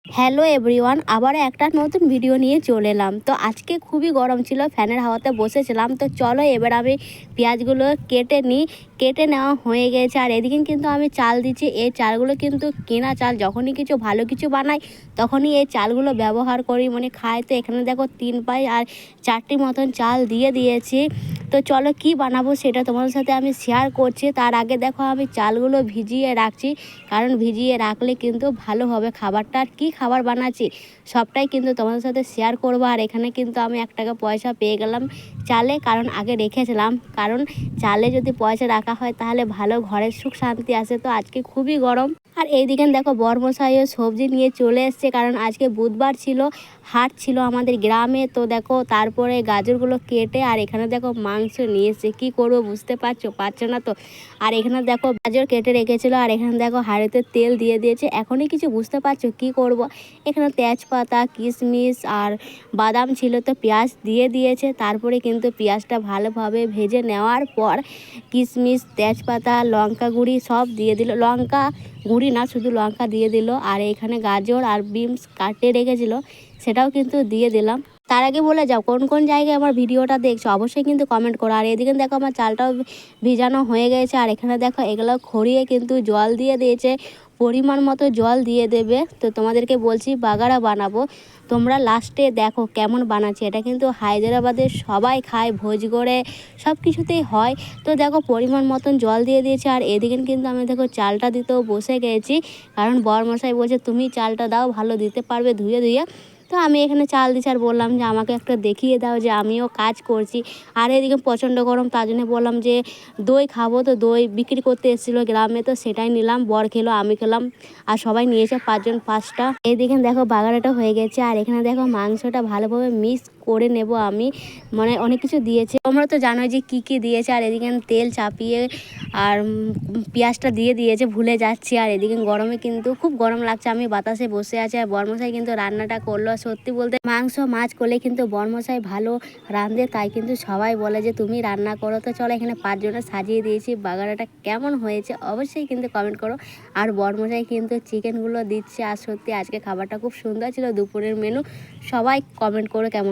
Hello everyone, আবার একটা নতুন ভিডিও নিয়ে চলে এলাম। তো আজকে খুবই গরম ছিল, ফ্যানের হাওয়াতে বসেছিলাম। তো চলো এবার আমি পেঁয়াজগুলো কেটে নিই। কেটে নেওয়া হয়ে গেছে, আর এদিকে কিন্তু আমি চাল দিচ্ছি। এই চালগুলো কিন্তু কেনা চাল, যখনই কিছু ভালো কিছু বানাই তখনই এই চালগুলো ব্যবহার করি, মানে খাই। তো এখানে দেখো 3 পাই আর 4টি মতন চাল দিয়ে দিয়েছি। তো চলো কি বানাবো সেটা তোমাদের সাথে আমি শেয়ার করছি। তার আগে দেখো আমি চালগুলো ভিজিয়ে রাখছি, কারণ ভিজিয়ে রাখলে কিন্তু ভালো হবে খাবারটা। আর কী খাবার বানাচ্ছি সবটাই কিন্তু তোমাদের সাথে শেয়ার করবো। আর এখানে কিন্তু আমি 1 টাকা পয়সা পেয়ে গেলাম চালে, কারণ আগে রেখেছিলাম, কারণ চালে যদি পয়সা রাখা হয় তাহলে ভালো ঘরের সুখ শান্তি আসে। তো আজকে খুবই গরম। আর এইদিকে দেখো বরমশাইও সবজি নিয়ে চলে এসছে, কারণ আজকে বুধবার ছিল, হাট ছিল আমাদের গ্রামে। তো দেখো তারপরে গাজরগুলো কেটে, আর এখানে দেখো মাংস নিয়ে এসছে। কী করবো বুঝতে পারছো না তো। আর এখানে দেখো গাজর কেটে রেখেছিলো, আর এখানে দেখো হাঁড়িতে তেল দিয়ে দিয়েছে। এখনই কিছু বুঝতে পারছো কী করব। এখানে তেজপাতা, কিশমিশ আর বাদাম ছিল, তো পেঁয়াজ দিয়ে দিয়েছে। তারপরে কিন্তু পেঁয়াজটা ভালোভাবে ভেজে নেওয়ার পর কিশমিশ, তেজপাতা, লঙ্কা গুঁড়ি সব দিয়ে দিল। লঙ্কা গুঁড়ি না, শুধু লঙ্কা দিয়ে দিল। আর এখানে গাজর আর বিনস কাটে রেখেছিল, সেটাও কিন্তু দিয়ে দিলাম। তার আগে বলে যাও কোন কোন জায়গায় আমার ভিডিওটা দেখছো, অবশ্যই কিন্তু কমেন্ট করো। আর এদিকে দেখো আমার চালটাও ভিজানো হয়ে গেছে। আর এখানে দেখো এগুলো খড়িয়ে কিন্তু জল দিয়ে দিয়েছে, পরিমাণ মতো জল দিয়ে দেবে। তো তোমাদেরকে বলছি বাগারা বানাবো, তোমরা লাস্টে দেখো কেমন বানাচ্ছি। এটা কিন্তু হায়দ্রাবাদের সবাই খায়, ভোজ করে সব কিছুতেই হয়। তো দেখো পরিমাণ মতন জল দিয়ে দিয়েছে। আর এদিকে কিন্তু আমি দেখো চালটা দিতেও বসে গেছি, কারণ বরমশাই বলছে তুমি চালটা দাও, ভালো দিতে পারবে ধুয়ে ধুয়ে। তো আমি এখানে চাল দিচ্ছি, আর বললাম যে আমাকে একটা দেখিয়ে দাও যে আমিও কাজ করছি। আর এদিকে প্রচণ্ড গরম, তার জন্য বললাম যে দই খাবো। তো দই বিক্রি করতে এসেছিলো গ্রামে, তো সেটাই নিলাম। বর খেলো, আমি খেলাম, আর সবাই নিয়েছে 5 জন 5টা। এইদিকে দেখো বাগারাটা হয়ে গেছে। আর এখানে দেখো মাংসটা ভালোভাবে মিক্স করে নেব আমি, মানে অনেক কিছু দিয়েছে, তোমরা তো জানোই যে কী কী দিয়েছে। আর এদিকে তেল চাপিয়ে আর পেঁয়াজটা দিয়ে দিয়েছে, ভুলে যাচ্ছি। আর এদিকে গরমে কিন্তু খুব গরম লাগছে, আমি বাতাসে বসে আছি। আর বরমশাই কিন্তু রান্নাটা করলো। সত্যি বলতে মাংস মাছ করলে কিন্তু বরমশাই ভালো রাঁধে, তাই কিন্তু সবাই বলে যে তুমি রান্না করো। তো চলো এখানে 5 জনের সাজিয়ে দিয়েছি। বাগারাটা কেমন হয়েছে অবশ্যই কিন্তু কমেন্ট করো। আর বরমশাই কিন্তু চিকেনগুলো দিচ্ছে। আর সত্যি আজকে খাবারটা খুব সুন্দর ছিল, দুপুরের মেনু। সবাই কমেন্ট করো কেমন।